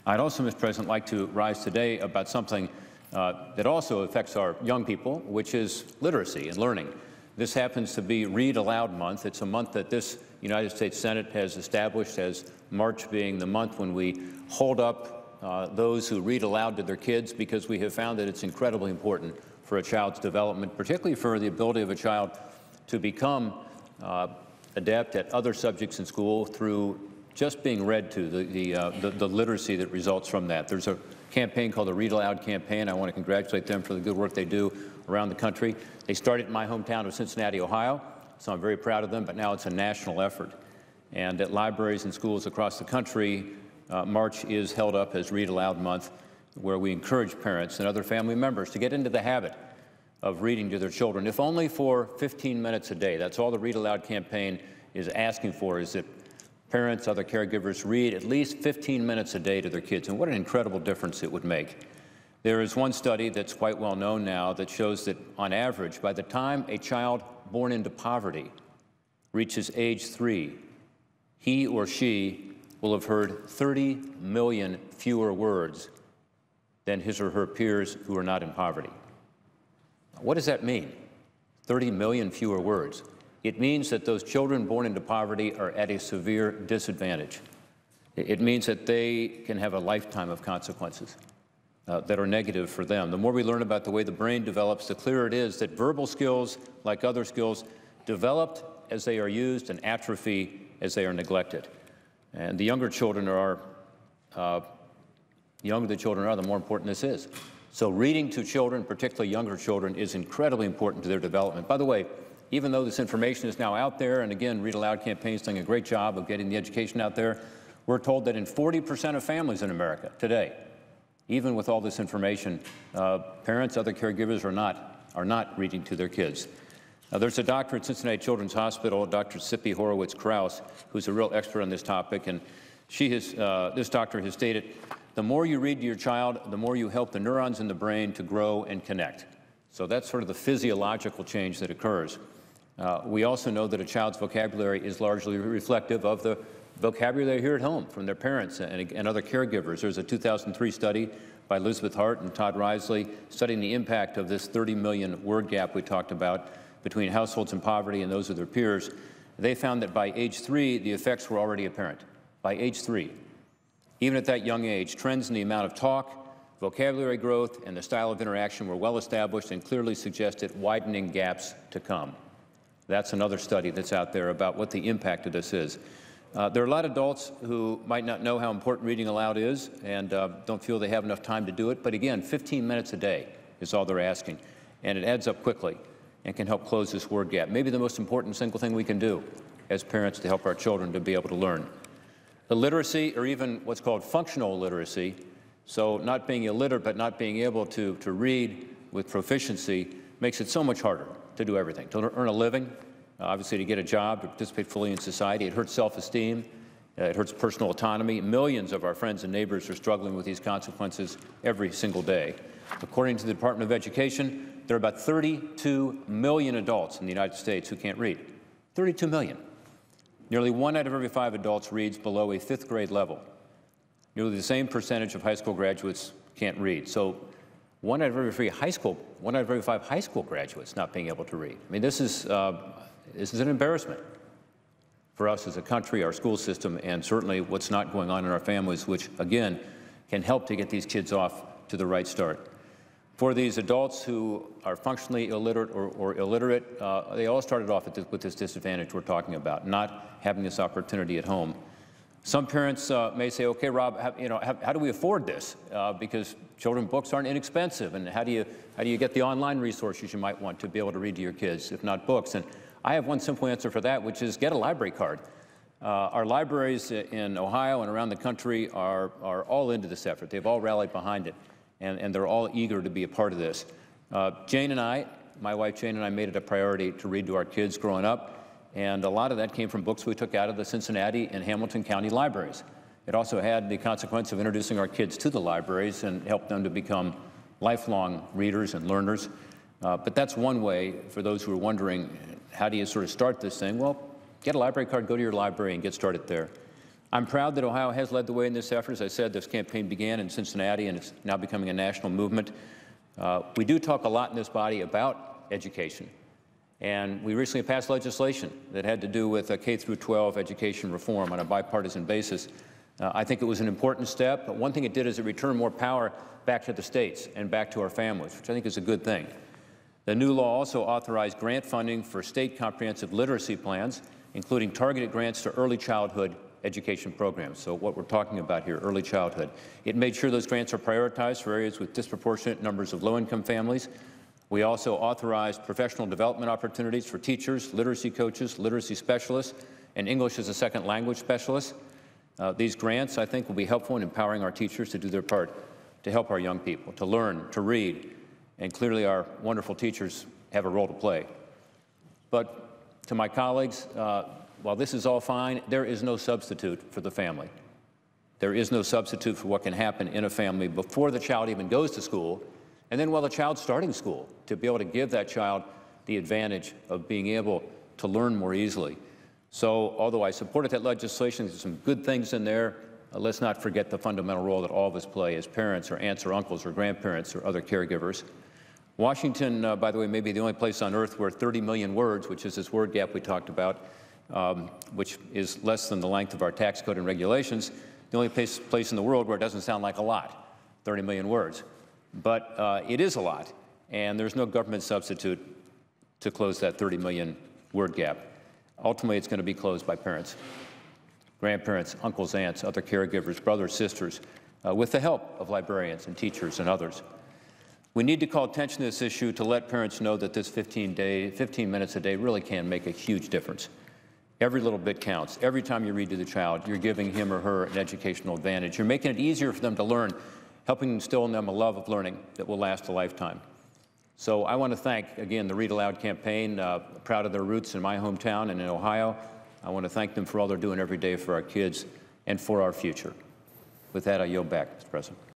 I'd also, Mr. President, like to rise today about something that also affects our young people, which is literacy and learning. This happens to be Read Aloud Month. It's a month that this United States Senate has established as March being the month when we hold up those who read aloud to their kids, because we have found that it's incredibly important for a child's development, particularly for the ability of a child to become adept at other subjects in school through just being read to, the literacy that results from that. There's a campaign called the Read Aloud campaign. I want to congratulate them for the good work they do around the country. They started in my hometown of Cincinnati, Ohio, so I'm very proud of them, but now it's a national effort. And at libraries and schools across the country, March is held up as Read Aloud Month, where we encourage parents and other family members to get into the habit of reading to their children, if only for 15 minutes a day. That's all the Read Aloud campaign is asking for, is that parents, other caregivers read at least 15 minutes a day to their kids, and what an incredible difference it would make. There is one study that's quite well known now that shows that, on average, by the time a child born into poverty reaches age 3, he or she will have heard 30 million fewer words than his or her peers who are not in poverty. What does that mean? 30 million fewer words. It means that those children born into poverty are at a severe disadvantage. It means that they can have a lifetime of consequences that are negative for them. The more we learn about the way the brain develops, the clearer it is that verbal skills, like other skills, developed as they are used and atrophy as they are neglected. And the younger children are, the more important this is. So reading to children, particularly younger children, is incredibly important to their development. By the way, even though this information is now out there, and again, Read Aloud campaign is doing a great job of getting the education out there, we're told that in 40% of families in America today, even with all this information, parents, other caregivers are not reading to their kids. There's a doctor at Cincinnati Children's Hospital, Dr. Sippy Horowitz-Kraus, who's a real expert on this topic, and this doctor has stated, the more you read to your child, the more you help the neurons in the brain to grow and connect. So that's sort of the physiological change that occurs. We also know that a child's vocabulary is largely reflective of the vocabulary they hear at home from their parents and other caregivers. There's a 2003 study by Elizabeth Hart and Todd Risley studying the impact of this 30 million word gap we talked about between households in poverty and those of their peers. They found that by age 3, the effects were already apparent. By age 3. Even at that young age, trends in the amount of talk, vocabulary growth, and the style of interaction were well established and clearly suggested widening gaps to come. That's another study that's out there about what the impact of this is. There are a lot of adults who might not know how important reading aloud is and don't feel they have enough time to do it. But again, 15 minutes a day is all they're asking. And it adds up quickly and can help close this word gap. Maybe the most important single thing we can do as parents to help our children to be able to learn. Illiteracy, or even what's called functional illiteracy, so not being illiterate but not being able to read with proficiency, makes it so much harder to do everything, to earn a living, obviously to get a job, to participate fully in society. It hurts self-esteem. It hurts personal autonomy. Millions of our friends and neighbors are struggling with these consequences every single day. According to the Department of Education, there are about 32 million adults in the United States who can't read. 32 million. Nearly 1 out of every 5 adults reads below a 5th grade level. Nearly the same percentage of high school graduates can't read. So 1 out of every 5 high school graduates not being able to read. I mean, this is an embarrassment for us as a country, our school system, and certainly what's not going on in our families, which, again, can help to get these kids off to the right start. For these adults who are functionally illiterate or illiterate, they all started off with this disadvantage we're talking about, not having this opportunity at home. Some parents may say, okay, Rob, how do we afford this? Because children's books aren't inexpensive, and how do you get the online resources you might want to be able to read to your kids, if not books? And I have one simple answer for that, which is get a library card. Our libraries in Ohio and around the country are all into this effort. They've all rallied behind it, and they're all eager to be a part of this. Jane and I, my wife Jane and I, made it a priority to read to our kids growing up. And a lot of that came from books we took out of the Cincinnati and Hamilton County libraries. It also had the consequence of introducing our kids to the libraries and helped them to become lifelong readers and learners. But that's one way for those who are wondering, how do you sort of start this thing? Well, get a library card, go to your library, and get started there. I'm proud that Ohio has led the way in this effort. As I said, this campaign began in Cincinnati, and it's now becoming a national movement. We do talk a lot in this body about education, and we recently passed legislation that had to do with K-12 education reform on a bipartisan basis. I think it was an important step, but one thing it did is it returned more power back to the states and back to our families, which I think is a good thing. The new law also authorized grant funding for state comprehensive literacy plans, including targeted grants to early childhood education programs. So what we're talking about here, early childhood. It made sure those grants are prioritized for areas with disproportionate numbers of low-income families. We also authorized professional development opportunities for teachers, literacy coaches, literacy specialists, and English as a second language specialists. These grants, I think, will be helpful in empowering our teachers to do their part to help our young people, to learn, to read, and clearly our wonderful teachers have a role to play. But to my colleagues, while this is all fine, there is no substitute for the family. There is no substitute for what can happen in a family before the child even goes to school, and then while the child's starting school, to be able to give that child the advantage of being able to learn more easily. So although I supported that legislation, there's some good things in there, let's not forget the fundamental role that all of us play as parents or aunts or uncles or grandparents or other caregivers. Washington, by the way, may be the only place on earth where 30 million words, which is this word gap we talked about, which is less than the length of our tax code and regulations, the only place in the world where it doesn't sound like a lot, 30 million words. But it is a lot, and there's no government substitute to close that 30 million word gap. Ultimately, it's going to be closed by parents, grandparents, uncles, aunts, other caregivers, brothers, sisters, with the help of librarians and teachers and others. We need to call attention to this issue to let parents know that this 15 minutes a day really can make a huge difference. Every little bit counts. Every time you read to the child, you're giving him or her an educational advantage. You're making it easier for them to learn, helping instill in them a love of learning that will last a lifetime. So I want to thank, again, the Read Aloud campaign, proud of their roots in my hometown and in Ohio. I want to thank them for all they're doing every day for our kids and for our future. With that, I yield back, Mr. President.